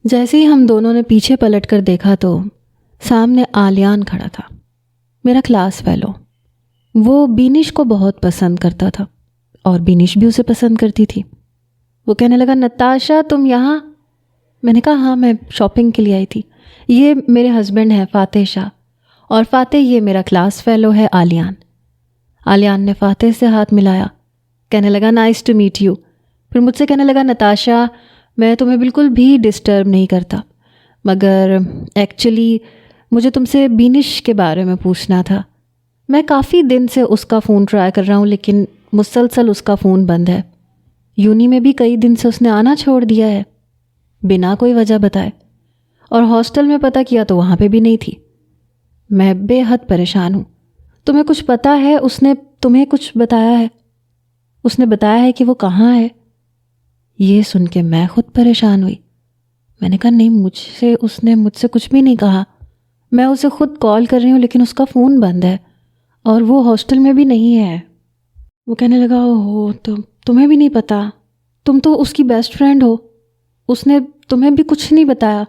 جیسے ہی ہم دونوں نے پیچھے پلٹ کر دیکھا تو سامنے آلیان کھڑا تھا، میرا کلاس فیلو۔ وہ بینش کو بہت پسند کرتا تھا اور بینش بھی اسے پسند کرتی تھی۔ وہ کہنے لگا، نتاشا تم یہاں؟ میں نے کہا ہاں، میں شاپنگ کے لیے آئی تھی۔ یہ میرے ہسبینڈ ہیں فاتح شاہ، اور فاتح یہ میرا کلاس فیلو ہے آلیان۔ آلیان نے فاتح سے ہاتھ ملایا، کہنے لگا نائس ٹو میٹ یو۔ پھر مجھ سے کہنے لگا، نتاشا میں تمہیں بالکل بھی ڈسٹرب نہیں کرتا، مگر ایکچولی مجھے تم سے بینش کے بارے میں پوچھنا تھا۔ میں کافی دن سے اس کا فون ٹرائی کر رہا ہوں لیکن مسلسل اس کا فون بند ہے۔ یونی میں بھی کئی دن سے اس نے آنا چھوڑ دیا ہے بنا کوئی وجہ بتائے، اور ہاسٹل میں پتہ کیا تو وہاں پہ بھی نہیں تھی۔ میں بے حد پریشان ہوں۔ تمہیں کچھ پتہ ہے؟ اس نے تمہیں کچھ بتایا ہے؟ اس نے بتایا ہے کہ وہ کہاں ہے؟ یہ سن کے میں خود پریشان ہوئی۔ میں نے کہا نہیں، اس نے مجھ سے کچھ بھی نہیں کہا۔ میں اسے خود کال کر رہی ہوں لیکن اس کا فون بند ہے اور وہ ہاسٹل میں بھی نہیں ہے۔ وہ کہنے لگا، اوہ تمہیں بھی نہیں پتا؟ تم تو اس کی بیسٹ فرینڈ ہو، اس نے تمہیں بھی کچھ نہیں بتایا؟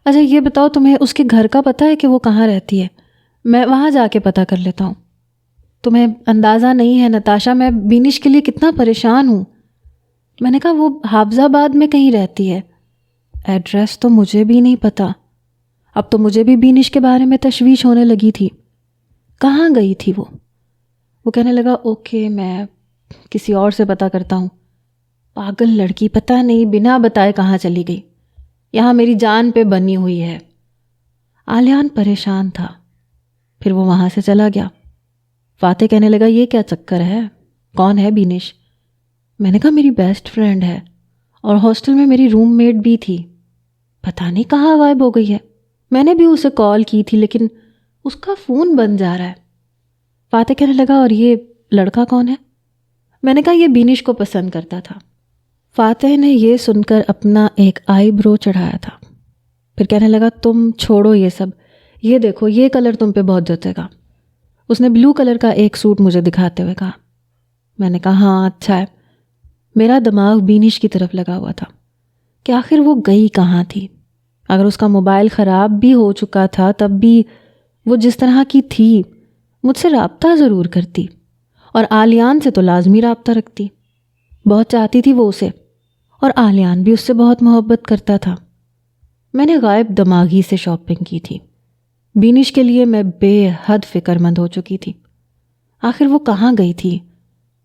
اچھا یہ بتاؤ، تمہیں اس کے گھر کا پتہ ہے کہ وہ کہاں رہتی ہے؟ میں وہاں جا کے پتہ کر لیتا ہوں۔ تمہیں اندازہ نہیں ہے نتاشا، میں بینش کے لیے کتنا پریشان ہوں۔ میں نے کہا وہ حافظ آباد میں کہیں رہتی ہے۔ ایڈریس تو مجھے بھی نہیں پتا۔ اب تو مجھے بھی بینش کے بارے میں تشویش ہونے لگی تھی۔ کہاں گئی تھی وہ؟ وہ کہنے لگا، اوکے میں کسی اور سے پتہ کرتا ہوں۔ پاگل لڑکی، پتہ نہیں بنا بتائے کہاں چلی گئی، یہاں میری جان پہ بنی ہوئی ہے۔ آلیان پریشان تھا، پھر وہ وہاں سے چلا گیا۔ فاتح کہنے لگا، یہ کیا چکر ہے؟ کون ہے بینش؟ میں نے کہا میری بیسٹ فرینڈ ہے اور ہاسٹل میں میری روم میٹ بھی تھی، پتہ نہیں کہاں غائب ہو گئی ہے۔ میں نے بھی اسے کال کی تھی لیکن اس کا فون بند جا رہا ہے۔ فاتح کہنے لگا، اور یہ لڑکا کون ہے؟ میں نے کہا یہ بینش کو پسند کرتا تھا۔ فاتح نے یہ سن کر اپنا ایک آئی برو چڑھایا تھا، پھر کہنے لگا، تم چھوڑو یہ سب، یہ دیکھو یہ کلر تم پہ بہت جچے گا۔ اس نے بلو کلر کا ایک سوٹ مجھے دکھاتے ہوئے کہا۔ میں نے کہا ہاں اچھا ہے۔ میرا دماغ بینش کی طرف لگا ہوا تھا کہ آخر وہ گئی کہاں تھی۔ اگر اس کا موبائل خراب بھی ہو چکا تھا تب بھی وہ جس طرح کی تھی مجھ سے رابطہ ضرور کرتی، اور آلیان سے تو لازمی رابطہ رکھتی۔ بہت چاہتی تھی وہ اسے، اور آلیان بھی اس سے بہت محبت کرتا تھا۔ میں نے غائب دماغی سے شاپنگ کی تھی۔ بینش کے لیے میں بے حد فکر مند ہو چکی تھی۔ آخر وہ کہاں گئی تھی؟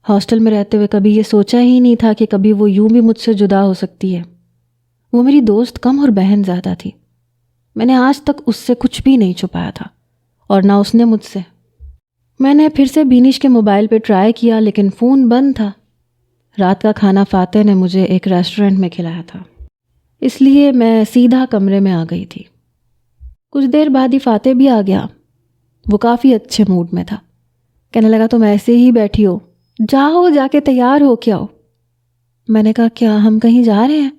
ہاسٹل میں رہتے ہوئے کبھی یہ سوچا ہی نہیں تھا کہ کبھی وہ یوں بھی مجھ سے جدا ہو سکتی ہے۔ وہ میری دوست کم اور بہن زیادہ تھی۔ میں نے آج تک اس سے کچھ بھی نہیں چھپایا تھا اور نہ اس نے مجھ سے۔ میں نے پھر سے بینش کے موبائل پہ ٹرائی کیا لیکن فون بند تھا۔ رات کا کھانا فاتح نے مجھے ایک ریسٹورنٹ میں کھلایا تھا، اس لیے میں سیدھا کمرے میں آ گئی تھی۔ کچھ دیر بعد ہی فاتح بھی آ گیا۔ وہ کافی اچھے موڈ میں تھا۔ کہنے لگا، تم ایسے ہی بیٹھی ہو، جاؤ جا کے تیار ہو کے آؤ۔ میں نے کہا کیا ہم کہیں جا رہے ہیں؟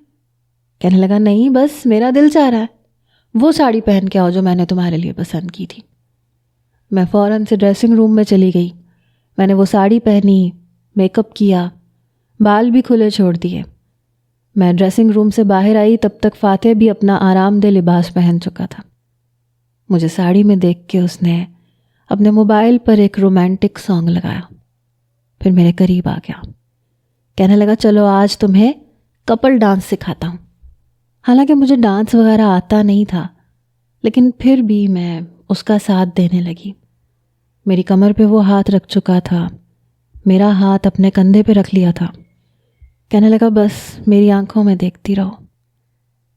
کہنے لگا نہیں، بس میرا دل چاہ رہا ہے، وہ ساڑی پہن کے آؤ جو میں نے تمہارے لیے پسند کی تھی۔ میں فوراً سے ڈریسنگ روم میں چلی گئی۔ میں نے وہ ساڑی پہنی، میک اپ کیا، بال بھی کھلے چھوڑ دیے۔ میں ڈریسنگ روم سے باہر آئی تب تک فاتح بھی اپنا آرام دہ لباس پہن چکا تھا۔ مجھے ساڑی میں دیکھ کے اس نے اپنے موبائل پر ایک رومانٹک سانگ لگایا، پھر میرے قریب آ گیا۔ کہنے لگا، چلو آج تمہیں کپل ڈانس سکھاتا ہوں۔ حالانکہ مجھے ڈانس وغیرہ آتا نہیں تھا لیکن پھر بھی میں اس کا ساتھ دینے لگی۔ میری کمر پہ وہ ہاتھ رکھ چکا تھا، میرا ہاتھ اپنے کندھے پہ رکھ لیا تھا۔ کہنے لگا، بس میری آنکھوں میں دیکھتی رہو۔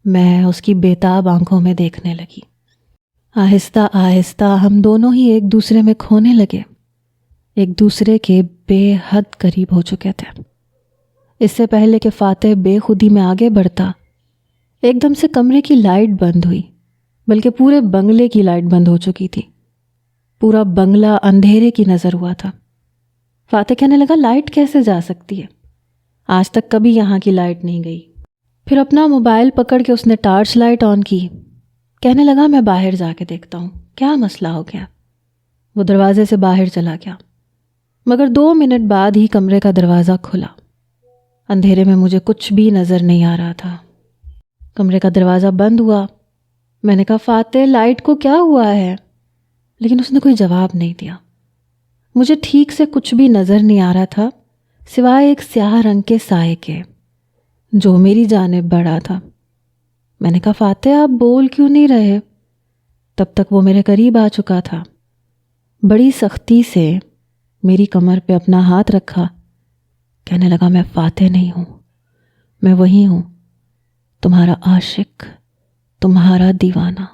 میں اس کی بےتاب آنکھوں میں دیکھنے لگی۔ آہستہ آہستہ ہم دونوں ہی ایک دوسرے میں کھونے لگے، ایک دوسرے کے بے حد قریب ہو چکے تھے۔ اس سے پہلے کہ فاتح بے خودی میں آگے بڑھتا، ایک دم سے کمرے کی لائٹ بند ہوئی، بلکہ پورے بنگلے کی لائٹ بند ہو چکی تھی۔ پورا بنگلہ اندھیرے کی نظر ہوا تھا۔ فاتح کہنے لگا، لائٹ کیسے جا سکتی ہے؟ آج تک کبھی یہاں کی لائٹ نہیں گئی۔ پھر اپنا موبائل پکڑ کے اس نے ٹارچ لائٹ آن کی۔ کہنے لگا، میں باہر جا کے دیکھتا ہوں کیا مسئلہ ہو گیا۔ وہ دروازے سے باہر چلا گیا، مگر 2 منٹ بعد ہی کمرے کا دروازہ کھلا۔ اندھیرے میں مجھے کچھ بھی نظر نہیں آ رہا تھا۔ کمرے کا دروازہ بند ہوا. میں نے کہا فاتح لائٹ کو کیا ہوا ہے؟ لیکن اس نے کوئی جواب نہیں دیا. مجھے ٹھیک سے کچھ بھی نظر نہیں آ رہا تھا سوائے ایک سیاہ رنگ کے سائے کے جو میری جانب بڑھا تھا. میں نے کہا فاتح آپ بول کیوں نہیں رہے؟ تب تک وہ میرے قریب آ چکا تھا. بڑی سختی سے میری کمر پہ اپنا ہاتھ رکھا. کہنے لگا میں فاتح نہیں ہوں، میں وہی ہوں، تمہارا عاشق، تمہارا دیوانہ.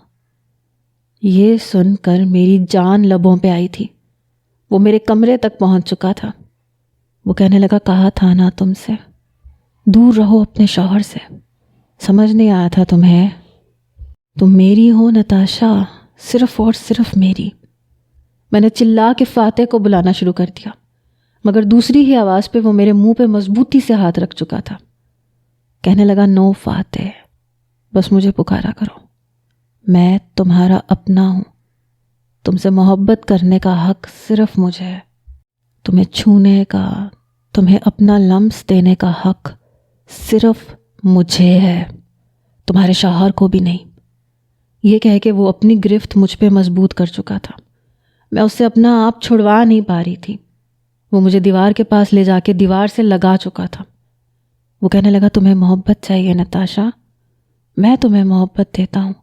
یہ سن کر میری جان لبوں پہ آئی تھی. وہ میرے کمرے تک پہنچ چکا تھا. وہ کہنے لگا کہا تھا نا تم سے، دور رہو اپنے شوہر سے. سمجھ نہیں آیا تھا تمہیں؟ تم میری ہو نتاشا، صرف اور صرف میری. میں نے چلا کے فاتح کو بلانا شروع کر دیا، مگر دوسری ہی آواز پہ وہ میرے منہ پہ مضبوطی سے ہاتھ رکھ چکا تھا. کہنے لگا نو فاتح، بس مجھے پکارا کرو، میں تمہارا اپنا ہوں. تم سے محبت کرنے کا حق صرف مجھے ہے. تمہیں چھونے کا، تمہیں اپنا لمس دینے کا حق صرف مجھے ہے، تمہارے شوہر کو بھی نہیں. یہ کہہ کے وہ اپنی گرفت مجھ پہ مضبوط کر چکا تھا. میں اس سے اپنا آپ چھڑوا نہیں پا رہی تھی. وہ مجھے دیوار کے پاس لے جا کے دیوار سے لگا چکا تھا. وہ کہنے لگا تمہیں محبت چاہیے نتاشا، میں تمہیں محبت دیتا ہوں.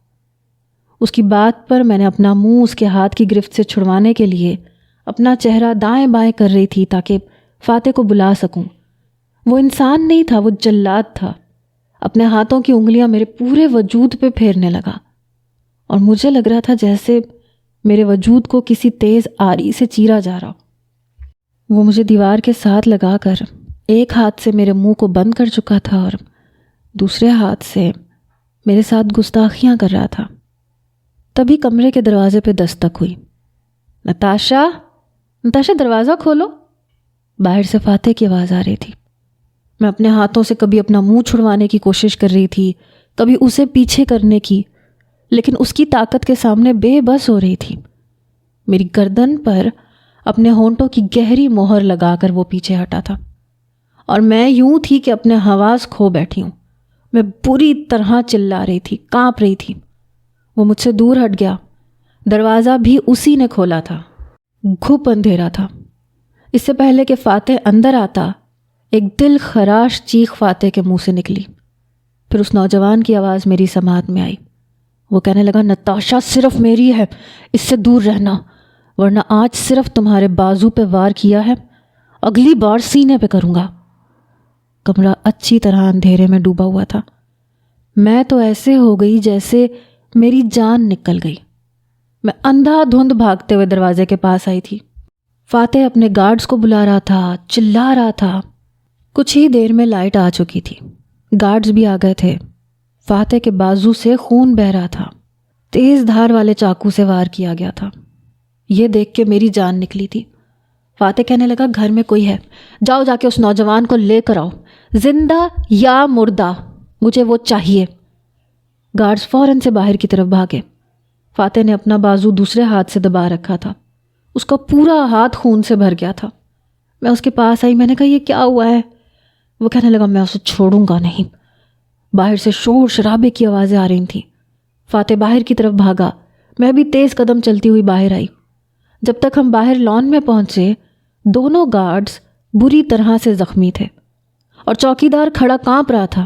اس کی بات پر میں نے اپنا منہ اس کے ہاتھ کی گرفت سے چھڑوانے کے لیے اپنا چہرہ دائیں بائیں کر رہی تھی تاکہ فاتح کو بلا سکوں. وہ انسان نہیں تھا، وہ جلاد تھا. اپنے ہاتھوں کی انگلیاں میرے پورے وجود پہ پھیرنے لگا اور مجھے لگ رہا تھا جیسے میرے وجود کو کسی تیز آری سے چیرا جا رہا. وہ مجھے دیوار کے ساتھ لگا کر ایک ہاتھ سے میرے منہ کو بند کر چکا تھا اور دوسرے ہاتھ سے میرے ساتھ گستاخیاں کر رہا تھا. تبھی کمرے کے دروازے پہ دستک ہوئی. نتاشا، نتاشا دروازہ کھولو. باہر سے فاتح کی آواز آ رہی تھی. میں اپنے ہاتھوں سے کبھی اپنا منہ چھڑوانے کی کوشش کر رہی تھی، کبھی اسے پیچھے کرنے کی، لیکن اس کی طاقت کے سامنے بے بس ہو رہی تھی. میری گردن پر اپنے ہونٹوں کی گہری مہر لگا کر وہ پیچھے ہٹا تھا اور میں یوں تھی کہ اپنے حواس کھو بیٹھی ہوں. میں بری طرح چلا رہی تھی، کانپ رہی تھی. وہ مجھ سے دور ہٹ گیا. دروازہ بھی اسی نے کھولا تھا. گھپ اندھیرا تھا. اس سے پہلے کہ فاتح اندر آتا ایک دل خراش چیخ فاتح کے منہ سے نکلی. پھر اس نوجوان کی آواز میری سماعت میں آئی. وہ کہنے لگا نتاشا صرف میری ہے، اس سے دور رہنا، ورنہ آج صرف تمہارے بازو پہ وار کیا ہے، اگلی بار سینے پہ کروں گا. کمرہ اچھی طرح اندھیرے میں ڈوبا ہوا تھا. میں تو ایسے ہو گئی جیسے میری جان نکل گئی. میں اندھا دھند بھاگتے ہوئے دروازے کے پاس آئی تھی. فاتح اپنے گارڈز کو بلا رہا تھا، چلا رہا تھا. کچھ ہی دیر میں لائٹ آ چکی تھی. گارڈز بھی آ گئے تھے. فاتح کے بازو سے خون بہہ رہا تھا. تیز دھار والے چاقو سے وار کیا گیا تھا. یہ دیکھ کے میری جان نکلی تھی. فاتح کہنے لگا گھر میں کوئی ہے، جاؤ جا کے اس نوجوان کو لے کر آؤ، زندہ یا مردہ، مجھے وہ چاہیے. گارڈز فوراً سے باہر کی طرف بھاگے. فاتح نے اپنا بازو دوسرے ہاتھ سے دبا رکھا تھا. اس کا پورا ہاتھ خون سے بھر گیا تھا. میں اس کے پاس آئی. میں نے کہا یہ کیا ہوا ہے؟ وہ کہنے لگا میں اسے چھوڑوں گا نہیں. باہر سے شور شرابے کی آوازیں آ رہی تھیں. فاتح باہر کی طرف بھاگا. میں بھی تیز قدم چلتی ہوئی باہر آئی. جب تک ہم باہر لان میں پہنچے دونوں گارڈز بری طرح سے زخمی تھے اور چوکیدار کھڑا کانپ رہا تھا.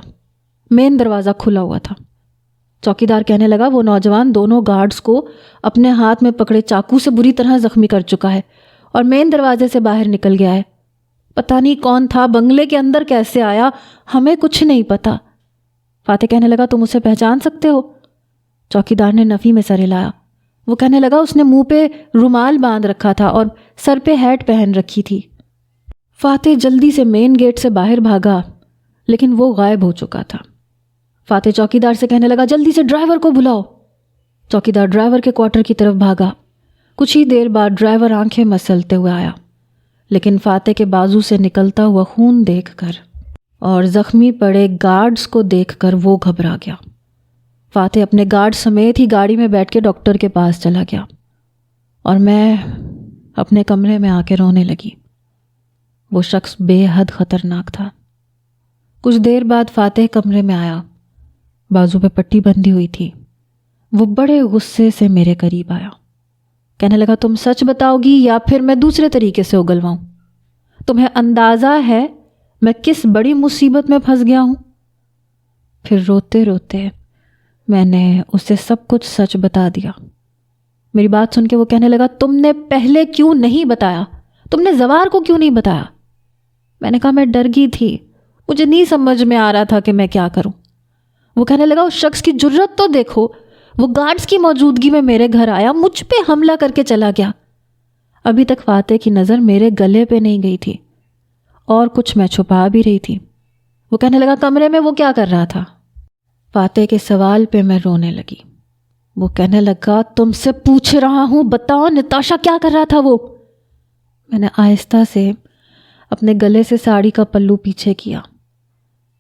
مین دروازہ کھلا ہوا تھا. چوکیدار کہنے لگا وہ نوجوان دونوں گارڈز کو اپنے ہاتھ میں پکڑے چاقو سے بری طرح زخمی کر چکا ہے اور مین دروازے سے باہر نکل گیا ہے. پتہ نہیں کون تھا، بنگلے کے اندر کیسے آیا، ہمیں کچھ نہیں پتا. فاتح کہنے لگا تم اسے پہچان سکتے ہو؟ چوکیدار نے نفی میں سر ہلایا. وہ کہنے لگا اس نے منہ پہ رومال باندھ رکھا تھا اور سر پہ ہیٹ پہن رکھی تھی. فاتح جلدی سے مین گیٹ سے باہر بھاگا لیکن وہ غائب ہو چکا تھا. فاتح چوکیدار سے کہنے لگا جلدی سے ڈرائیور کو بلاؤ. چوکیدار ڈرائیور کے کوارٹر کی طرف بھاگا. کچھ ہی دیر بعد ڈرائیور آنکھیں مسلتے ہوئے آیا، لیکن فاتح کے بازو سے نکلتا ہوا خون دیکھ کر اور زخمی پڑے گارڈز کو دیکھ کر وہ گھبرا گیا. فاتح اپنے گارڈ سمیت ہی گاڑی میں بیٹھ کے ڈاکٹر کے پاس چلا گیا اور میں اپنے کمرے میں آ کے رونے لگی. وہ شخص بے حد خطرناک تھا. کچھ دیر بعد فاتح کمرے میں آیا. بازو پہ پٹی بندھی ہوئی تھی۔ وہ بڑے غصے سے میرے قریب آیا، کہنے لگا تم سچ بتاؤ گی یا پھر میں دوسرے طریقے سے اگلواؤں؟ تمہیں اندازہ ہے میں کس بڑی مصیبت میں پھنس گیا ہوں؟ پھر روتے روتے میں نے اسے سب کچھ سچ بتا دیا۔ میری بات سن کے وہ کہنے لگا تم نے پہلے کیوں نہیں بتایا؟ تم نے زوار کو کیوں نہیں بتایا؟ میں نے کہا میں ڈر گئی تھی، مجھے نہیں سمجھ میں آ رہا تھا کہ میں کیا کروں۔ وہ کہنے لگا اس شخص کی جرت تو دیکھو، وہ گارڈز کی موجودگی میں میرے گھر آیا، مجھ پہ حملہ کر کے چلا گیا۔ ابھی تک فاتح کی نظر میرے گلے پہ نہیں گئی تھی اور کچھ میں چھپا بھی رہی تھی۔ وہ کہنے لگا کمرے میں وہ کیا کر رہا تھا؟ فاتح کے سوال پہ میں رونے لگی۔ وہ کہنے لگا تم سے پوچھ رہا ہوں، بتاؤ نتاشا کیا کر رہا تھا وہ؟ میں نے آہستہ سے اپنے گلے سے ساڑی کا پلو پیچھے کیا۔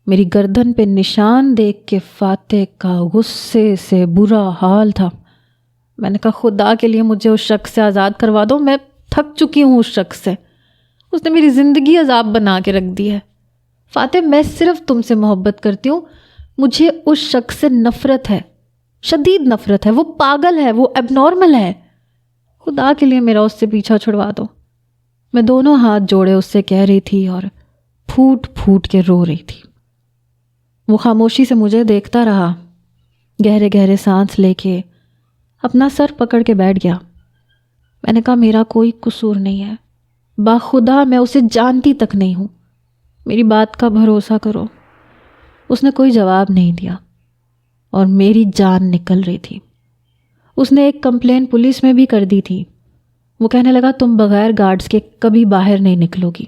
میری گردن پہ نشان دیکھ کے فاتح کا غصے سے برا حال تھا۔ میں نے کہا خدا کے لیے مجھے اس شخص سے آزاد کروا دو، میں تھک چکی ہوں اس شخص سے، اس نے میری زندگی عذاب بنا کے رکھ دی ہے۔ فاتح میں صرف تم سے محبت کرتی ہوں، مجھے اس شخص سے نفرت ہے، شدید نفرت ہے، وہ پاگل ہے، وہ ایب نارمل ہے، خدا کے لیے میرا اس سے پیچھا چھڑوا دو۔ میں دونوں ہاتھ جوڑے اس سے کہہ رہی تھی اور پھوٹ پھوٹ کے رو رہی تھی۔ وہ خاموشی سے مجھے دیکھتا رہا، گہرے گہرے سانس لے کے اپنا سر پکڑ کے بیٹھ گیا۔ میں نے کہا میرا کوئی قصور نہیں ہے، باخدا میں اسے جانتی تک نہیں ہوں، میری بات کا بھروسہ کرو۔ اس نے کوئی جواب نہیں دیا اور میری جان نکل رہی تھی۔ اس نے ایک کمپلین پولیس میں بھی کر دی تھی۔ وہ کہنے لگا تم بغیر گارڈز کے کبھی باہر نہیں نکلو گی۔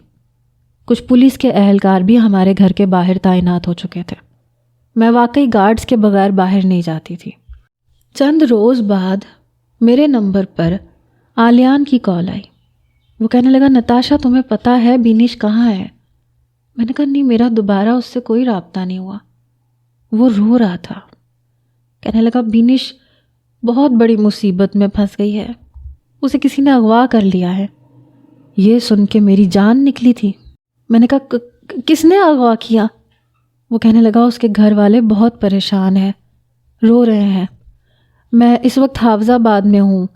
کچھ پولیس کے اہلکار بھی ہمارے گھر کے باہر تعینات ہو چکے تھے۔ میں واقعی گارڈز کے بغیر باہر نہیں جاتی تھی۔ چند روز بعد میرے نمبر پر آلیان کی کال آئی۔ وہ کہنے لگا نتاشا تمہیں پتہ ہے بینش کہاں ہے؟ میں نے کہا نہیں، میرا دوبارہ اس سے کوئی رابطہ نہیں ہوا۔ وہ رو رہا تھا، کہنے لگا بینش بہت بڑی مصیبت میں پھنس گئی ہے، اسے کسی نے اغوا کر لیا ہے۔ یہ سن کے میری جان نکلی تھی۔ میں نے کہا کس نے اغوا کیا؟ وہ کہنے لگا اس کے گھر والے بہت پریشان ہیں، رو رہے ہیں، میں اس وقت حافظ آباد میں ہوں،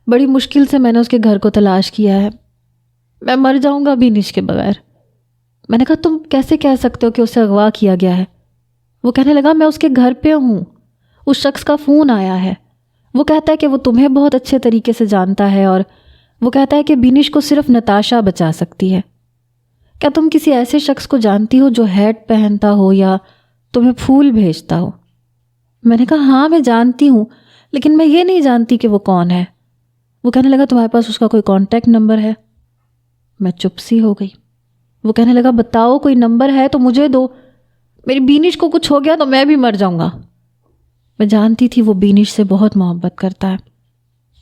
بڑی مشکل سے میں نے اس کے گھر کو تلاش کیا ہے، میں مر جاؤں گا بینش کے بغیر۔ میں نے کہا تم کیسے کہہ سکتے ہو کہ اسے اغوا کیا گیا ہے؟ وہ کہنے لگا میں اس کے گھر پہ ہوں، اس شخص کا فون آیا ہے، وہ کہتا ہے کہ وہ تمہیں بہت اچھے طریقے سے جانتا ہے اور وہ کہتا ہے کہ بینش کو صرف نتاشا بچا سکتی ہے۔ کیا تم کسی ایسے شخص کو جانتی ہو جو ہیٹ پہنتا ہو یا تمہیں پھول بھیجتا ہو؟ میں نے کہا ہاں میں جانتی ہوں، لیکن میں یہ نہیں جانتی کہ وہ کون ہے۔ وہ کہنے لگا تمہارے پاس اس کا کوئی کانٹیکٹ نمبر ہے؟ میں چپ سی ہو گئی۔ وہ کہنے لگا بتاؤ کوئی نمبر ہے تو مجھے دو، میری بینش کو کچھ ہو گیا تو میں بھی مر جاؤں گا۔ میں جانتی تھی وہ بینش سے بہت محبت کرتا ہے۔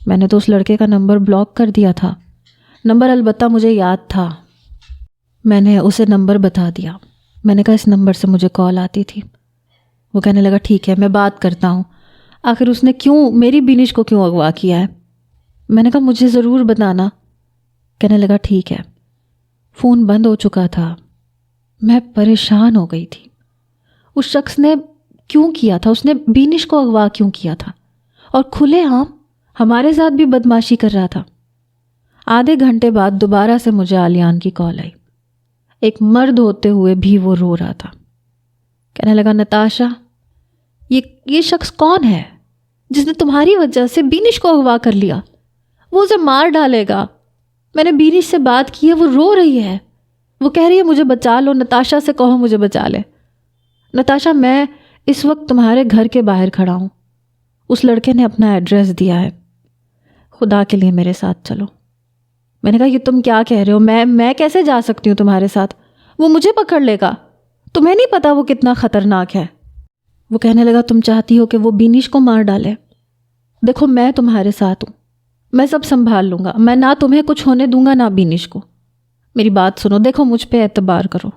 میں نے تو اس لڑکے کا نمبر بلاک کر دیا تھا، نمبر البتہ مجھے یاد تھا۔ میں نے اسے نمبر بتا دیا، میں نے کہا اس نمبر سے مجھے کال آتی تھی۔ وہ کہنے لگا ٹھیک ہے میں بات کرتا ہوں، آخر اس نے کیوں میری بینش کو کیوں اغوا کیا ہے؟ میں نے کہا مجھے ضرور بتانا۔ کہنے لگا ٹھیک ہے۔ فون بند ہو چکا تھا۔ میں پریشان ہو گئی تھی۔ اس شخص نے کیوں کیا تھا؟ اس نے بینش کو اغوا کیوں کیا تھا؟ اور کھلے عام ہمارے ساتھ بھی بدماشی کر رہا تھا۔ آدھے گھنٹے بعد دوبارہ سے مجھے آلیان کی کال آئی۔ ایک مرد ہوتے ہوئے بھی وہ رو رہا تھا۔ کہنے لگا نتاشا یہ شخص کون ہے جس نے تمہاری وجہ سے بینش کو اغوا کر لیا؟ وہ اسے مار ڈالے گا۔ میں نے بینش سے بات کی ہے، وہ رو رہی ہے، وہ کہہ رہی ہے مجھے بچا لو، نتاشا سے کہو مجھے بچا لے۔ نتاشا میں اس وقت تمہارے گھر کے باہر کھڑا ہوں، اس لڑکے نے اپنا ایڈریس دیا ہے، خدا کے لیے میرے ساتھ چلو۔ میں نے کہا یہ تم کیا کہہ رہے ہو؟ میں کیسے جا سکتی ہوں تمہارے ساتھ؟ وہ مجھے پکڑ لے گا، تمہیں نہیں پتا وہ کتنا خطرناک ہے۔ وہ کہنے لگا تم چاہتی ہو کہ وہ بینش کو مار ڈالے؟ دیکھو میں تمہارے ساتھ ہوں، میں سب سنبھال لوں گا، میں نہ تمہیں کچھ ہونے دوں گا نہ بینش کو۔ میری بات سنو، دیکھو مجھ پہ اعتبار کرو،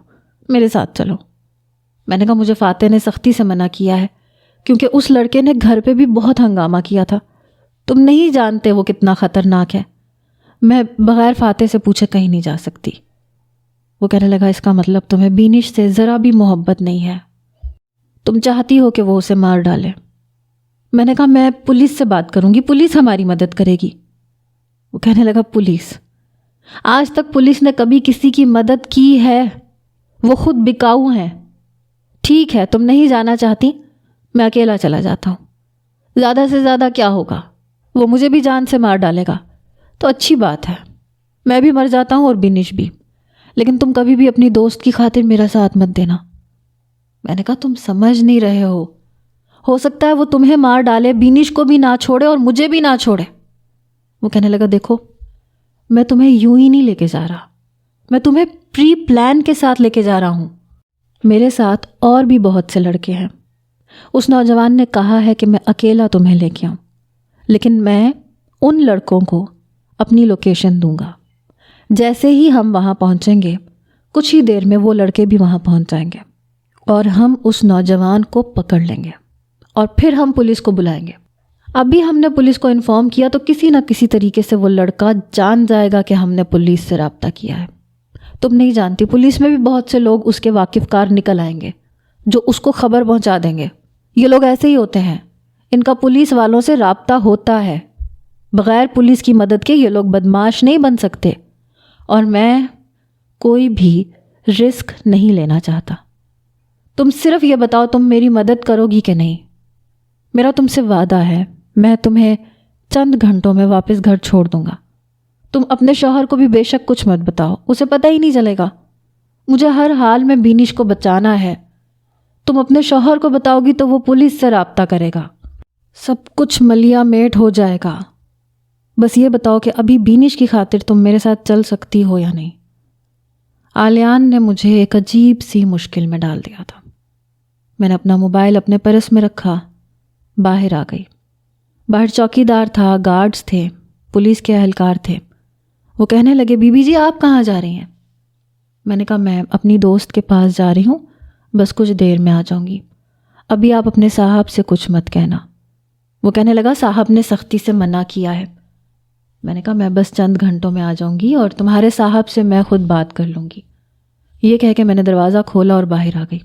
میرے ساتھ چلو۔ میں نے کہا مجھے فاتح نے سختی سے منع کیا ہے کیونکہ اس لڑکے نے گھر پہ بھی بہت ہنگامہ کیا تھا، تم نہیں جانتے وہ کتنا خطرناک ہے، میں بغیر فاتح سے پوچھے کہیں نہیں جا سکتی۔ وہ کہنے لگا اس کا مطلب تمہیں بینش سے ذرا بھی محبت نہیں ہے؟ تم چاہتی ہو کہ وہ اسے مار ڈالے۔ میں نے کہا میں پولیس سے بات کروں گی، پولیس ہماری مدد کرے گی۔ وہ کہنے لگا پولیس؟ آج تک پولیس نے کبھی کسی کی مدد کی ہے؟ وہ خود بکاؤ ہیں۔ ٹھیک ہے، تم نہیں جانا چاہتی، میں اکیلا چلا جاتا ہوں، زیادہ سے زیادہ کیا ہوگا، وہ مجھے بھی جان سے مار ڈالے گا تو اچھی بات ہے، میں بھی مر جاتا ہوں اور بینش بھی، لیکن تم کبھی بھی اپنی دوست کی خاطر میرا ساتھ مت دینا۔ میں نے کہا تم سمجھ نہیں رہے ہو سکتا ہے وہ تمہیں مار ڈالے، بینش کو بھی نہ چھوڑے اور مجھے بھی نہ چھوڑے۔ وہ کہنے لگا دیکھو میں تمہیں یوں ہی نہیں لے کے جا رہا، میں تمہیں پری پلان کے ساتھ لے کے جا رہا ہوں، میرے ساتھ اور بھی بہت سے لڑکے ہیں۔ اس نوجوان نے کہا ہے کہ میں اکیلا تمہیں لے کے آؤں، لیکن میں ان لڑکوں کو اپنی لوکیشن دوں گا، جیسے ہی ہم وہاں پہنچیں گے کچھ ہی دیر میں وہ لڑکے بھی وہاں پہنچ جائیں گے اور ہم اس نوجوان کو پکڑ لیں گے اور پھر ہم پولیس کو بلائیں گے۔ ابھی ہم نے پولیس کو انفارم کیا تو کسی نہ کسی طریقے سے وہ لڑکا جان جائے گا کہ ہم نے پولیس سے رابطہ کیا ہے۔ تم نہیں جانتی، پولیس میں بھی بہت سے لوگ اس کے واقف کار نکل آئیں گے جو اس کو خبر پہنچا دیں گے۔ یہ لوگ ایسے ہی ہوتے ہیں، ان کا پولیس والوں سے رابطہ ہوتا ہے، بغیر پولیس کی مدد کے یہ لوگ بدمعاش نہیں بن سکتے، اور میں کوئی بھی رسک نہیں لینا چاہتا۔ تم صرف یہ بتاؤ تم میری مدد کرو گی کہ نہیں؟ میرا تم سے وعدہ ہے میں تمہیں چند گھنٹوں میں واپس گھر چھوڑ دوں گا۔ تم اپنے شوہر کو بھی بے شک کچھ مت بتاؤ، اسے پتہ ہی نہیں چلے گا، مجھے ہر حال میں بینش کو بچانا ہے۔ تم اپنے شوہر کو بتاؤ گی تو وہ پولیس سے رابطہ کرے گا، سب کچھ ملیا میٹ ہو جائے گا۔ بس یہ بتاؤ کہ ابھی بینش کی خاطر تم میرے ساتھ چل سکتی ہو یا نہیں؟ آلیان نے مجھے ایک عجیب سی مشکل میں ڈال دیا تھا۔ میں نے اپنا موبائل اپنے پرس میں رکھا، باہر آ گئی۔ باہر چوکیدار تھا، گارڈز تھے، پولیس کے اہلکار تھے۔ وہ کہنے لگے بی بی جی آپ کہاں جا رہی ہیں؟ میں نے کہا میں اپنی دوست کے پاس جا رہی ہوں، بس کچھ دیر میں آ جاؤں گی، ابھی آپ اپنے صاحب سے کچھ مت کہنا۔ وہ کہنے لگا صاحب نے سختی سے منع کیا ہے۔ میں نے کہا میں بس چند گھنٹوں میں آ جاؤں گی اور تمہارے صاحب سے میں خود بات کر لوں گی۔ یہ کہہ کے میں نے دروازہ کھولا اور باہر آ گئی،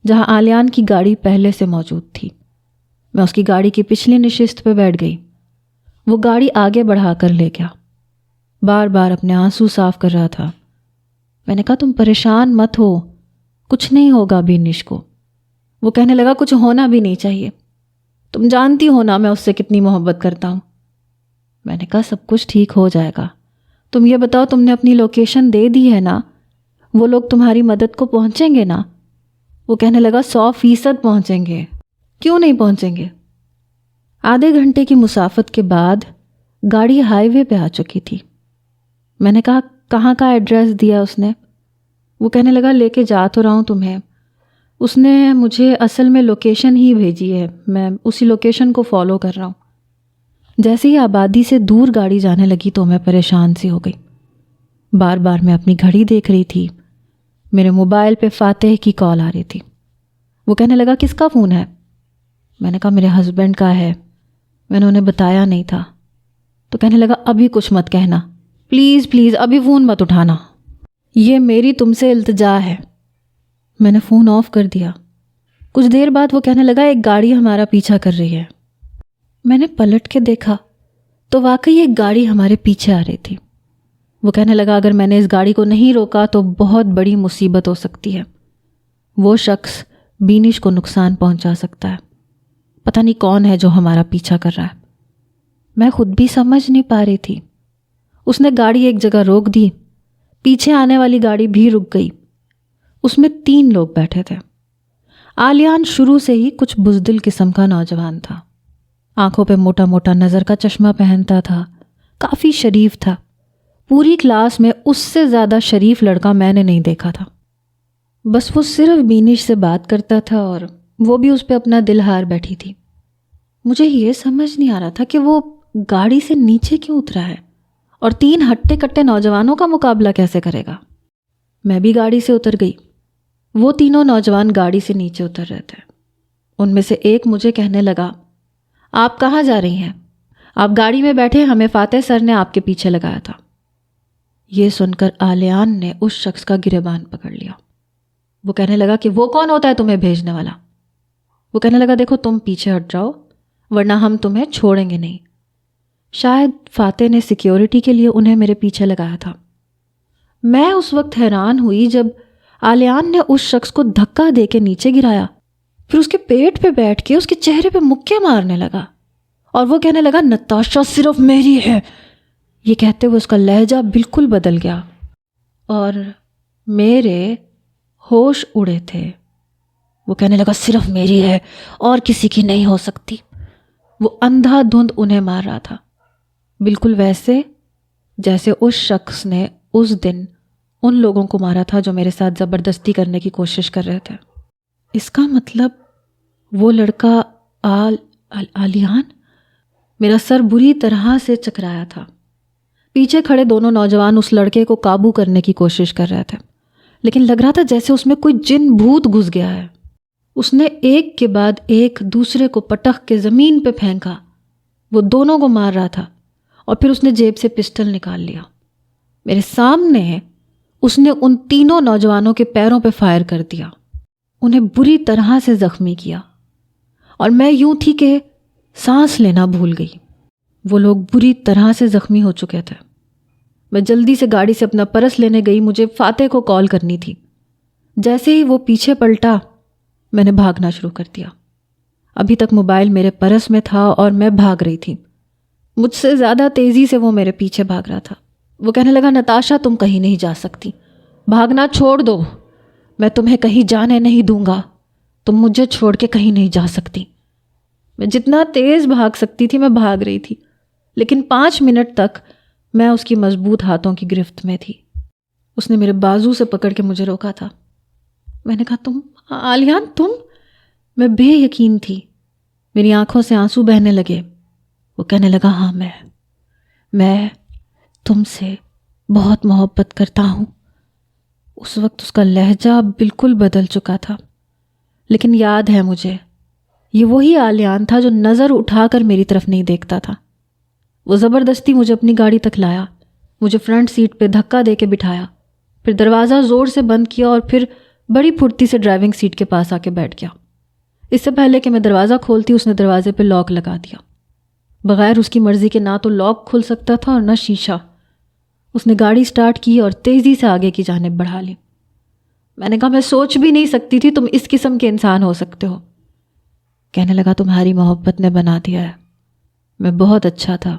جہاں آلیان کی گاڑی پہلے سے موجود تھی۔ میں اس کی گاڑی کی پچھلی نشست پہ بیٹھ گئی۔ وہ گاڑی آگے بڑھا کر لے گیا، بار بار اپنے آنسو صاف کر رہا تھا۔ میں نے کہا تم پریشان مت ہو، کچھ نہیں ہوگا بینش کو۔ وہ کہنے لگا کچھ ہونا بھی نہیں چاہیے، تم جانتی ہو نا میں اس سے کتنی محبت کرتا ہوں۔ میں نے کہا سب کچھ ٹھیک ہو جائے گا، تم یہ بتاؤ تم نے اپنی لوکیشن دے دی ہے نا؟ وہ لوگ تمہاری مدد کو پہنچیں گے نا؟ وہ کہنے لگا 100% پہنچیں گے، کیوں نہیں پہنچیں گے؟ آدھے گھنٹے کی مسافت کے بعد گاڑی ہائی وے پہ آ چکی تھی۔ میں نے کہا کہاں کا ایڈریس دیا اس نے؟ وہ کہنے لگا لے کے جا تو رہا ہوں تمہیں، اس نے مجھے اصل میں لوکیشن ہی بھیجی ہے، میں اسی لوکیشن کو فالو کر رہا ہوں۔ جیسے ہی آبادی سے دور گاڑی جانے لگی تو میں پریشان سی ہو گئی، بار بار میں اپنی گھڑی دیکھ رہی تھی، میرے موبائل پہ فاتح کی کال آ رہی تھی۔ وہ کہنے لگا کس کا فون ہے؟ میں نے کہا میرے ہسبینڈ کا ہے، میں نے انہیں بتایا نہیں تھا۔ تو کہنے لگا ابھی کچھ مت کہنا، پلیز پلیز ابھی فون مت اٹھانا، یہ میری تم سے التجا ہے۔ میں نے فون آف کر دیا۔ کچھ دیر بعد وہ کہنے لگا ایک گاڑی ہمارا پیچھا کر رہی ہے۔ میں نے پلٹ کے دیکھا تو واقعی ایک گاڑی ہمارے پیچھے آ رہی تھی۔ وہ کہنے لگا اگر میں نے اس گاڑی کو نہیں روکا تو بہت بڑی مصیبت ہو سکتی ہے، وہ شخص بینش کو نقصان پہنچا سکتا ہے، پتہ نہیں کون ہے جو ہمارا پیچھا کر رہا ہے۔ میں خود بھی سمجھ نہیں پا رہی تھی۔ اس نے گاڑی ایک جگہ روک دی، پیچھے آنے والی گاڑی بھی رک گئی، اس میں 3 لوگ بیٹھے تھے۔ آلیان شروع سے ہی کچھ بزدل قسم کا نوجوان تھا، آنکھوں پہ موٹا موٹا نظر کا چشمہ پہنتا تھا، کافی شریف تھا، پوری کلاس میں اس سے زیادہ شریف لڑکا میں نے نہیں دیکھا تھا۔ بس وہ صرف بینش سے بات کرتا تھا اور وہ بھی اس پہ اپنا دل ہار بیٹھی تھی۔ مجھے یہ سمجھ نہیں آ رہا تھا کہ وہ گاڑی سے نیچے کیوں اترا ہے اور 3 ہٹے کٹے نوجوانوں کا مقابلہ کیسے کرے گا۔ میں بھی گاڑی سے اتر گئی۔ وہ تینوں نوجوان گاڑی سے نیچے اتر رہے تھے۔ ان میں سے ایک مجھے کہنے لگا آپ کہاں جا رہی ہیں؟ آپ گاڑی میں بیٹھے، ہمیں فاتح سر نے آپ کے پیچھے لگایا تھا۔ یہ سن کر آلیان نے اس شخص کا گریبان پکڑ لیا۔ وہ کہنے لگا کہ وہ کون ہوتا ہے تمہیں بھیجنے والا؟ وہ کہنے لگا دیکھو تم پیچھے ہٹ جاؤ ورنہ ہم تمہیں چھوڑیں گے نہیں۔ شاید فاتح نے سیکیورٹی کے لیے انہیں میرے پیچھے لگایا تھا۔ میں اس وقت حیران ہوئی جب آلیان نے اس شخص کو دھکا دے کے نیچے گرایا، پھر اس کے پیٹ پہ بیٹھ کے اس کے چہرے پہ مکے مارنے لگا اور وہ کہنے لگا نتاشا صرف میری ہے۔ یہ کہتے ہوئے اس کا لہجہ بالکل بدل گیا اور میرے ہوش اڑے تھے۔ وہ کہنے لگا صرف میری ہے اور کسی کی نہیں ہو سکتی۔ وہ اندھا دھند انہیں مار رہا تھا، بالکل ویسے جیسے اس شخص نے اس دن ان لوگوں کو مارا تھا جو میرے ساتھ زبردستی کرنے کی کوشش کر رہے تھے۔ اس کا مطلب وہ لڑکا آلیان؟ میرا سر بری طرح سے چکرایا تھا۔ پیچھے کھڑے دونوں نوجوان اس لڑکے کو قابو کرنے کی کوشش کر رہے تھے، لیکن لگ رہا تھا جیسے اس میں کوئی جن بھوت گھس گیا ہے۔ اس نے ایک کے بعد ایک دوسرے کو پٹخ کے زمین پہ پھینکا۔ وہ دونوں کو مار رہا تھا اور پھر اس نے جیب سے پسٹل نکال لیا۔ میرے سامنے اس نے ان تینوں نوجوانوں کے پیروں پہ فائر کر دیا، انہیں بری طرح سے زخمی کیا، اور میں یوں تھی کہ سانس لینا بھول گئی۔ وہ لوگ بری طرح سے زخمی ہو چکے تھے۔ میں جلدی سے گاڑی سے اپنا پرس لینے گئی، مجھے فاتح کو کال کرنی تھی۔ جیسے ہی وہ پیچھے پلٹا میں نے بھاگنا شروع کر دیا۔ ابھی تک موبائل میرے پرس میں تھا اور میں بھاگ رہی تھی۔ مجھ سے زیادہ تیزی سے وہ میرے پیچھے بھاگ رہا تھا۔ وہ کہنے لگا نتاشا تم کہیں نہیں جا سکتی، بھاگنا چھوڑ دو، میں تمہیں کہیں جانے نہیں دوں گا، تم مجھے چھوڑ کے کہیں نہیں جا سکتی۔ میں جتنا تیز بھاگ سکتی تھی میں بھاگ رہی تھی، لیکن 5 منٹ تک میں اس کی مضبوط ہاتھوں کی گرفت میں تھی۔ اس نے میرے بازو سے پکڑ کے مجھے روکا تھا۔ میں نے کہا تم آلیان تم؟ میں بے یقین تھی، میری آنکھوں سے آنسو بہنے لگے۔ وہ کہنے لگا ہاں میں تم سے بہت محبت کرتا ہوں۔ اس وقت اس کا لہجہ بالکل بدل چکا تھا، لیکن یاد ہے مجھے یہ وہی آلیان تھا جو نظر اٹھا کر میری طرف نہیں دیکھتا تھا۔ وہ زبردستی مجھے اپنی گاڑی تک لایا، مجھے فرنٹ سیٹ پہ دھکا دے کے بٹھایا، پھر دروازہ زور سے بند کیا اور پھر بڑی پھرتی سے ڈرائیونگ سیٹ کے پاس آ کے بیٹھ گیا۔ اس سے پہلے کہ میں دروازہ کھولتی اس نے دروازے پہ لاک لگا دیا۔ بغیر اس کی مرضی کے نہ تو لاک کھل سکتا تھا اور نہ شیشہ۔ اس نے گاڑی سٹارٹ کی اور تیزی سے آگے کی جانب بڑھا لی۔ میں نے کہا میں سوچ بھی نہیں سکتی تھی تم اس قسم کے انسان ہو سکتے ہو۔ کہنے لگا تمہاری محبت نے بنا دیا ہے، میں بہت اچھا تھا۔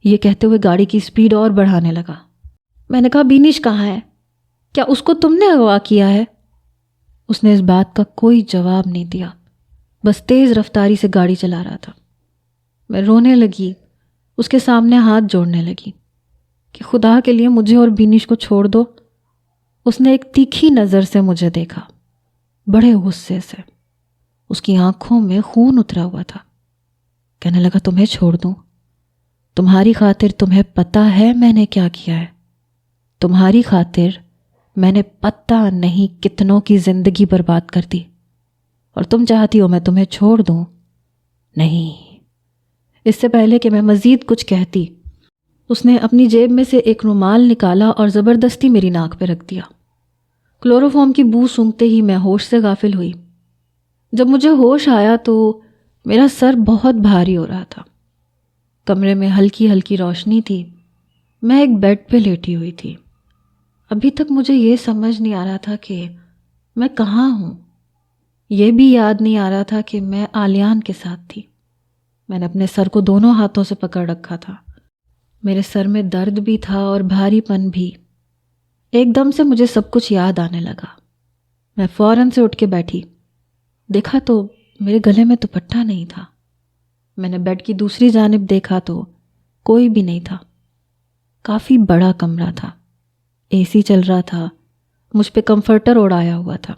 یہ کہتے ہوئے گاڑی کی سپیڈ اور بڑھانے لگا۔ میں نے کہا بینش کہاں ہے؟ کیا اس کو تم نے اغوا کیا ہے؟ اس نے اس بات کا کوئی جواب نہیں دیا، بس تیز رفتاری سے گاڑی چلا رہا تھا۔ میں رونے لگی، اس کے سامنے ہاتھ جوڑنے لگی کہ خدا کے لیے مجھے اور بینش کو چھوڑ دو۔ اس نے ایک تیکھی نظر سے مجھے دیکھا، بڑے غصے سے، اس کی آنکھوں میں خون اترا ہوا تھا۔ کہنے لگا تمہیں چھوڑ دوں؟ تمہاری خاطر تمہیں پتہ ہے میں نے کیا کیا ہے؟ تمہاری خاطر میں نے پتہ نہیں کتنوں کی زندگی برباد کر دی، اور تم چاہتی ہو میں تمہیں چھوڑ دوں؟ نہیں۔ اس سے پہلے کہ میں مزید کچھ کہتی، اس نے اپنی جیب میں سے ایک رومال نکالا اور زبردستی میری ناک پہ رکھ دیا۔ کلوروفارم کی بو سونگھتے ہی میں ہوش سے غافل ہوئی۔ جب مجھے ہوش آیا تو میرا سر بہت بھاری ہو رہا تھا۔ کمرے میں ہلکی ہلکی روشنی تھی، میں ایک بیڈ پہ لیٹی ہوئی تھی۔ ابھی تک مجھے یہ سمجھ نہیں آ رہا تھا کہ میں کہاں ہوں، یہ بھی یاد نہیں آ رہا تھا کہ میں آلیان کے ساتھ تھی۔ میں نے اپنے سر کو دونوں ہاتھوں سے پکڑ رکھا تھا، میرے سر میں درد بھی تھا اور بھاری پن بھی۔ ایک دم سے مجھے سب کچھ یاد آنے لگا۔ میں فوراً سے اٹھ کے بیٹھی، دیکھا تو میرے گلے میں دوپٹہ نہیں تھا۔ میں نے بیڈ کی دوسری جانب دیکھا تو کوئی بھی نہیں تھا۔ کافی بڑا کمرہ تھا، اے سی چل رہا تھا، مجھ پہ کمفرٹر اوڑھایا ہوا تھا،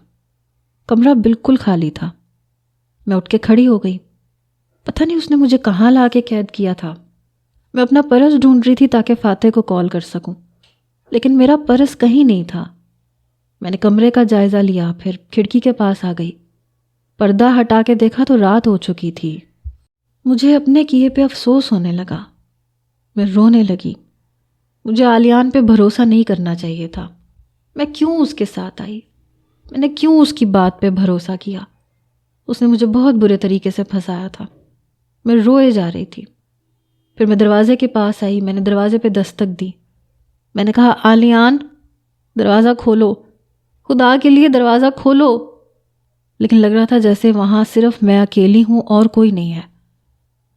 کمرہ بالکل خالی تھا۔ میں اٹھ کے کھڑی ہو گئی۔ پتہ نہیں اس نے مجھے کہاں لا کے قید کیا تھا۔ میں اپنا پرس ڈھونڈ رہی تھی تاکہ فاتح کو کال کر سکوں، لیکن میرا پرس کہیں نہیں تھا۔ میں نے کمرے کا جائزہ لیا، پھر کھڑکی کے پاس آ گئی۔ پردہ ہٹا کے دیکھا تو رات ہو چکی تھی۔ مجھے اپنے کیے پہ افسوس ہونے لگا۔ میں رونے لگی۔ مجھے آلیان پہ بھروسہ نہیں کرنا چاہیے تھا۔ میں کیوں اس کے ساتھ آئی؟ میں نے کیوں اس کی بات پہ بھروسہ کیا؟ اس نے مجھے بہت برے طریقے سے پھنسایا تھا. میں روئے جا رہی تھی. پھر میں دروازے کے پاس آئی. میں نے دروازے پہ دستک دی. میں نے کہا آلیان دروازہ کھولو، خدا کے لیے دروازہ کھولو. لیکن لگ رہا تھا جیسے وہاں صرف میں اکیلی ہوں اور کوئی نہیں ہے.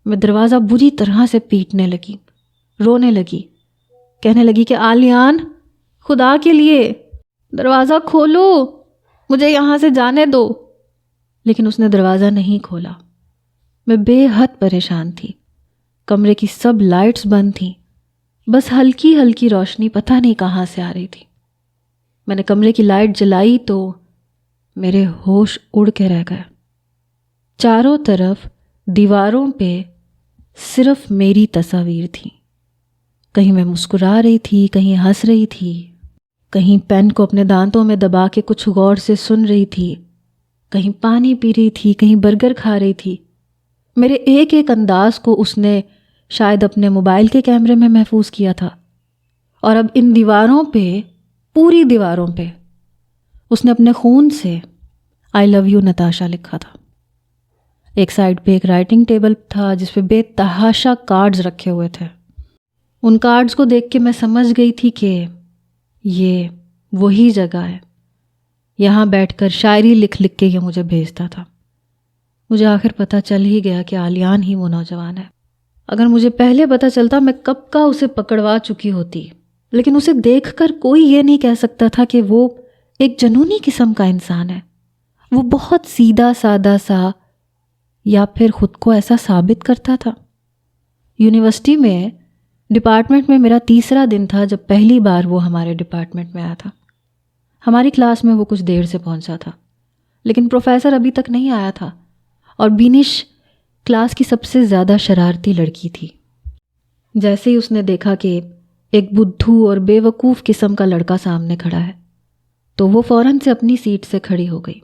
میں دروازہ بری طرح سے پیٹنے لگی، رونے لگی، کہنے لگی کہ آلیان خدا کے لیے دروازہ کھولو، مجھے یہاں سے جانے دو. لیکن اس نے دروازہ نہیں کھولا. میں بے حد پریشان تھی. کمرے کی سب لائٹس بند تھیں، بس ہلکی ہلکی روشنی پتہ نہیں کہاں سے آ رہی تھی. میں نے کمرے کی لائٹ جلائی تو میرے ہوش اڑ کے رہ گئے. چاروں طرف دیواروں پہ صرف میری تصاویر تھی. کہیں میں مسکرا رہی تھی، کہیں ہنس رہی تھی، کہیں پین کو اپنے دانتوں میں دبا کے کچھ غور سے سن رہی تھی، کہیں پانی پی رہی تھی، کہیں برگر کھا رہی تھی. میرے ایک ایک انداز کو اس نے شاید اپنے موبائل کے کیمرے میں محفوظ کیا تھا. اور اب ان دیواروں پہ، پوری دیواروں پہ اس نے اپنے خون سے آئی لو یو نتاشا لکھا تھا. ایک سائڈ پہ ایک رائٹنگ ٹیبل تھا جس پہ بے تحاشا کارڈز رکھے ہوئے تھے. ان کارڈز کو دیکھ کے میں سمجھ گئی تھی کہ یہ وہی جگہ ہے. یہاں بیٹھ کر شاعری لکھ لکھ کے یہ مجھے بھیجتا تھا. مجھے آخر پتہ چل ہی گیا کہ آلیان ہی وہ نوجوان ہے. اگر مجھے پہلے پتہ چلتا میں کب کا اسے پکڑوا چکی ہوتی. لیکن اسے دیکھ کر کوئی یہ نہیں کہہ سکتا تھا کہ وہ ایک جنونی قسم کا انسان ہے. وہ بہت سیدھا سادہ سا، یا پھر خود کو ایسا ثابت کرتا تھا. یونیورسٹی میں ڈپارٹمنٹ میں میرا تیسرا دن تھا جب پہلی بار وہ ہمارے ڈپارٹمنٹ میں آیا تھا. ہماری کلاس میں وہ کچھ دیر سے پہنچا تھا، لیکن پروفیسر ابھی تک نہیں آیا تھا. اور بینش کلاس کی سب سے زیادہ شرارتی لڑکی تھی. جیسے ہی اس نے دیکھا کہ ایک بدھو اور بے وقوف قسم کا لڑکا سامنے کھڑا ہے تو وہ فوراً سے اپنی سیٹ سے کھڑی ہو گئی.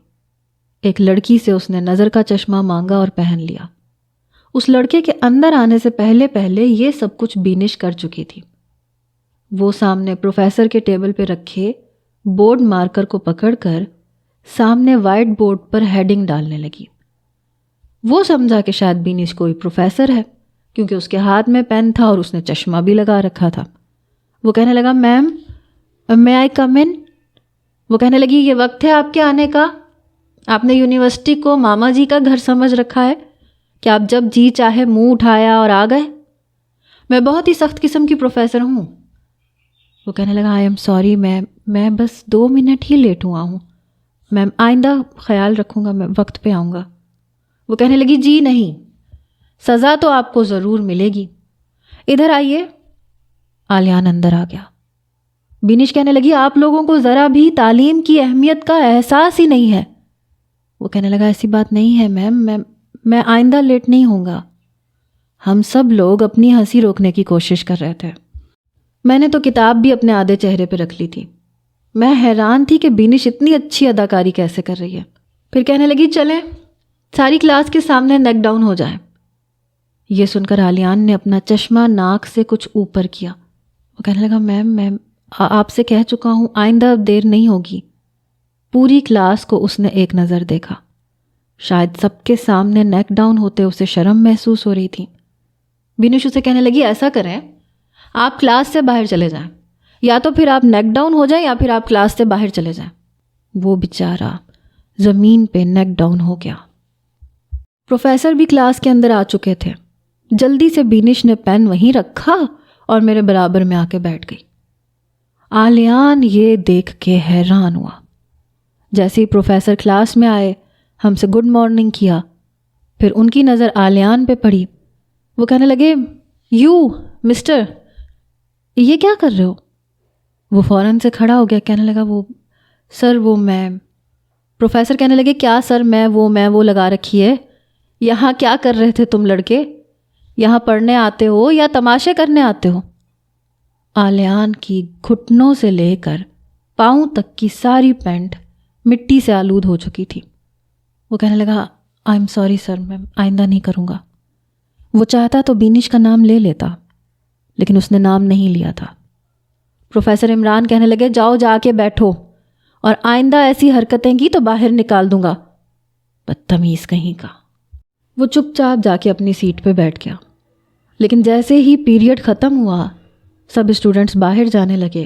ایک لڑکی سے اس نے نظر کا چشمہ مانگا اور پہن لیا. اس لڑکے کے اندر آنے سے پہلے پہلے یہ سب کچھ بینش کر چکی تھی. وہ سامنے پروفیسر کے ٹیبل پہ رکھے بورڈ مارکر کو پکڑ کر سامنے وائٹ بورڈ پر ہیڈنگ ڈالنے لگی. وہ سمجھا کہ شاید بینش کوئی پروفیسر ہے کیونکہ اس کے ہاتھ میں پین تھا اور اس نے چشمہ بھی لگا رکھا تھا. وہ کہنے لگا میم may I come in؟ وہ کہنے لگی یہ وقت ہے آپ کے آنے کا؟ آپ نے یونیورسٹی کو ماما جی کا گھر سمجھ رکھا ہے کہ آپ جب جی چاہے منہ اٹھایا اور آ گئے؟ میں بہت ہی سخت قسم کی پروفیسر ہوں. وہ کہنے لگا آئی ایم سوری میں بس 2 منٹ ہی لیٹ ہوا ہوں میم، آئندہ خیال رکھوں گا، میں وقت پہ آؤں گا. وہ کہنے لگی جی نہیں، سزا تو آپ کو ضرور ملے گی، ادھر آئیے. آلیان اندر آ گیا. بینش کہنے لگی آپ لوگوں کو ذرا بھی تعلیم کی اہمیت کا احساس ہی نہیں ہے. وہ کہنے لگا ایسی بات نہیں ہے میم، میں آئندہ لیٹ نہیں ہوں گا. ہم سب لوگ اپنی ہنسی روکنے کی کوشش کر رہے تھے. میں نے تو کتاب بھی اپنے آدھے چہرے پہ رکھ لی تھی. میں حیران تھی کہ بینش اتنی اچھی اداکاری کیسے کر رہی ہے. پھر کہنے لگی چلیں ساری کلاس کے سامنے نیک ڈاؤن ہو جائیں. یہ سن کر آلیان نے اپنا چشمہ ناک سے کچھ اوپر کیا. وہ کہنے لگا میم آپ سے کہہ چکا ہوں آئندہ دیر نہیں ہوگی. پوری کلاس کو اس نے ایک نظر دیکھا. شاید سب کے سامنے نیک ڈاؤن ہوتے اسے شرم محسوس ہو رہی تھی. بینش اسے کہنے لگی ایسا کریں آپ کلاس سے باہر چلے جائیں، یا تو پھر آپ نیک ڈاؤن ہو جائیں یا پھر آپ کلاس سے باہر چلے جائیں. وہ بیچارہ زمین پہ نیک ڈاؤن ہو گیا. پروفیسر بھی کلاس کے اندر آ چکے تھے. جلدی سے بینش نے پین وہیں رکھا اور میرے برابر میں آ کے بیٹھ گئی. آلیان یہ دیکھ کے حیران ہوا. جیسے ہی پروفیسر کلاس میں آئے ہم سے گڈ مارننگ کیا. پھر ان کی نظر آلیان پہ پڑی. وہ کہنے لگے یو مسٹر یہ کیا کر رہے ہو؟ وہ فوراً سے کھڑا ہو گیا. کہنے لگا وہ سر وہ میں. پروفیسر کہنے لگے کیا سر میں وہ لگا رکھی ہے؟ یہاں کیا کر رہے تھے تم لڑکے؟ یہاں پڑھنے آتے ہو یا تماشے کرنے آتے ہو؟ آلیان کی گھٹنوں سے لے کر پاؤں تک کی ساری پینٹ مٹی سے آلود ہو چکی تھی. وہ کہنے لگا آئی ایم سوری سر، میں آئندہ نہیں کروں گا. وہ چاہتا تو بینش کا نام لے لیتا لیکن اس نے نام نہیں لیا تھا. پروفیسر عمران کہنے لگے جاؤ جا کے بیٹھو اور آئندہ ایسی حرکتیں کی تو باہر نکال دوں گا. بدتمیز کہیں کا۔ وہ چپ چاپ جا کے اپنی سیٹ پہ بیٹھ گیا، لیکن جیسے ہی پیریڈ ختم ہوا سب اسٹوڈنٹس باہر جانے لگے،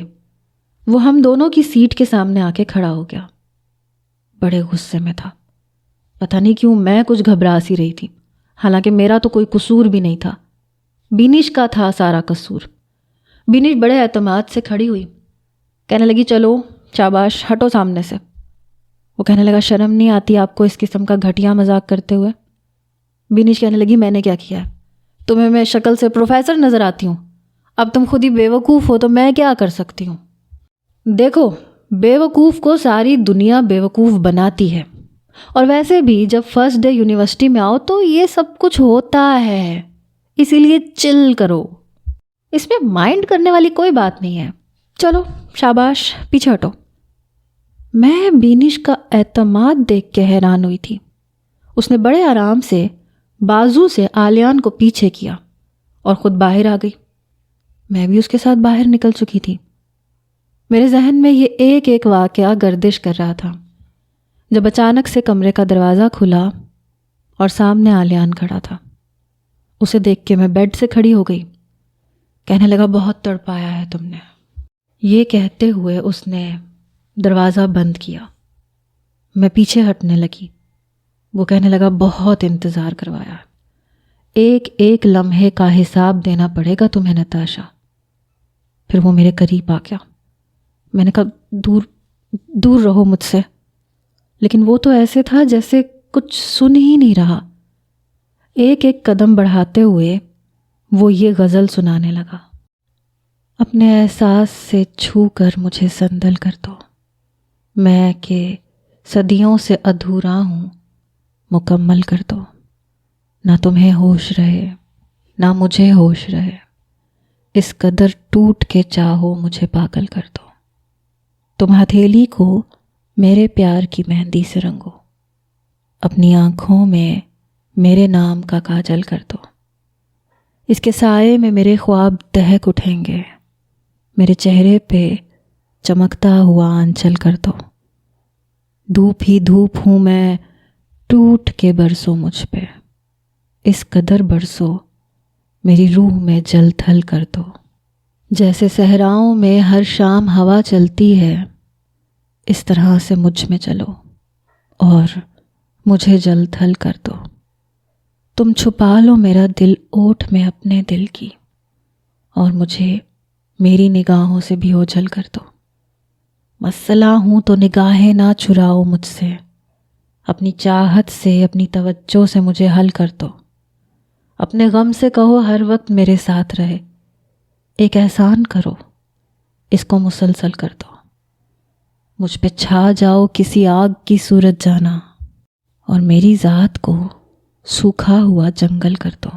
وہ ہم دونوں کی سیٹ کے سامنے آ کے کھڑا ہو گیا۔ بڑے غصے میں تھا، پتہ نہیں کیوں میں کچھ گھبرا سی رہی تھی، حالانکہ میرا تو کوئی قصور بھی نہیں تھا، بینش کا تھا سارا قصور۔ بینش بڑے اعتماد سے کھڑی ہوئی، کہنے لگی چلو شاباش ہٹو سامنے سے۔ وہ کہنے لگا شرم نہیں آتی آپ کو اس قسم کا گھٹیا مذاق کرتے ہوئے؟ بینش کہنے لگی میں نے کیا کیا ہے؟ تمہیں میں شکل سے پروفیسر نظر آتی ہوں؟ اب تم خود ہی بیوقوف ہو تو میں کیا کر سکتی ہوں؟ دیکھو بیوقوف کو ساری دنیا بیوقوف بناتی ہے، اور ویسے بھی جب فرسٹ ڈے یونیورسٹی میں آؤ تو یہ سب کچھ ہوتا ہے، اسی لیے چل کرو، اس میں مائنڈ کرنے والی کوئی بات نہیں ہے، چلو شاباش پیچھے ہٹو۔ میں بینش کا اعتماد دیکھ کے حیران ہوئی تھی۔ اس نے بڑے آرام سے بازو سے آلیان کو پیچھے کیا اور خود باہر آ گئی۔ میں بھی اس کے ساتھ باہر نکل چکی تھی۔ میرے ذہن میں یہ ایک ایک واقعہ گردش کر رہا تھا جب اچانک سے کمرے کا دروازہ کھلا اور سامنے آلیان کھڑا تھا۔ اسے دیکھ کے میں بیڈ سے کھڑی ہو گئی۔ کہنے لگا بہت تڑپایا ہے تم نے۔ یہ کہتے ہوئے اس نے دروازہ بند کیا۔ میں پیچھے ہٹنے لگی۔ وہ کہنے لگا بہت انتظار کروایا، ایک ایک لمحے کا حساب دینا پڑے گا تمہیں نتاشا۔ پھر وہ میرے قریب آ گیا۔ میں نے کہا دور رہو مجھ سے، لیکن وہ تو ایسے تھا جیسے کچھ سن ہی نہیں رہا۔ ایک ایک قدم بڑھاتے ہوئے وہ یہ غزل سنانے لگا، اپنے احساس سے چھو کر مجھے سندل کر دو، میں کہ صدیوں سے ادھورا ہوں مکمل کر دو، نہ تمہیں ہوش رہے نہ مجھے ہوش رہے، اس قدر ٹوٹ کے چاہو مجھے پاگل کر دو، تم ہتھیلی کو میرے پیار کی مہندی سے رنگو، اپنی آنکھوں میں میرے نام کا کاجل کر دو، اس کے سائے میں میرے خواب دہک اٹھیں گے، میرے چہرے پہ چمکتا ہوا آنچل کر دو، دھوپ ہی دھوپ ہوں میں ٹوٹ کے برسو مجھ پہ، اس قدر برسو میری روح میں جل تھل کر دو، جیسے صحراؤں میں ہر شام ہوا چلتی ہے اس طرح سے مجھ میں چلو اور مجھے جل تھل کر دو، تم چھپا لو میرا دل اوٹ میں اپنے دل کی، اور مجھے میری نگاہوں سے بھی اوجھل کر دو، مسئلہ ہوں تو نگاہیں نہ چراؤ مجھ سے، اپنی چاہت سے اپنی توجہ سے مجھے حل کر دو، اپنے غم سے کہو ہر وقت میرے ساتھ رہے، ایک احسان کرو اس کو مسلسل کر دو، مجھ پہ چھا جاؤ کسی آگ کی صورت جانا، اور میری ذات کو سوکھا ہوا جنگل کر دو۔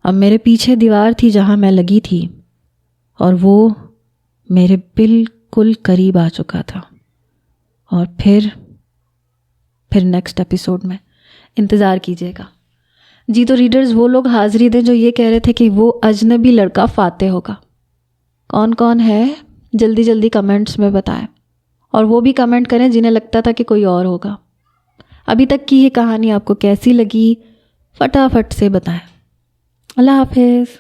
اب میرے پیچھے دیوار تھی جہاں میں لگی تھی، اور وہ میرے بالکل قریب آ چکا تھا، اور پھر نیکسٹ ایپیسوڈ میں انتظار کیجیے گا۔ جی تو ریڈرز وہ لوگ حاضری دیں جو یہ کہہ رہے تھے کہ وہ اجنبی لڑکا فاتح ہوگا، کون کون ہے جلدی جلدی کمنٹس میں بتائیں، اور وہ بھی کمنٹ کریں جنہیں لگتا تھا کہ کوئی اور ہوگا۔ ابھی تک کی یہ کہانی آپ کو کیسی لگی فٹافٹ سے بتائیں۔ اللہ حافظ۔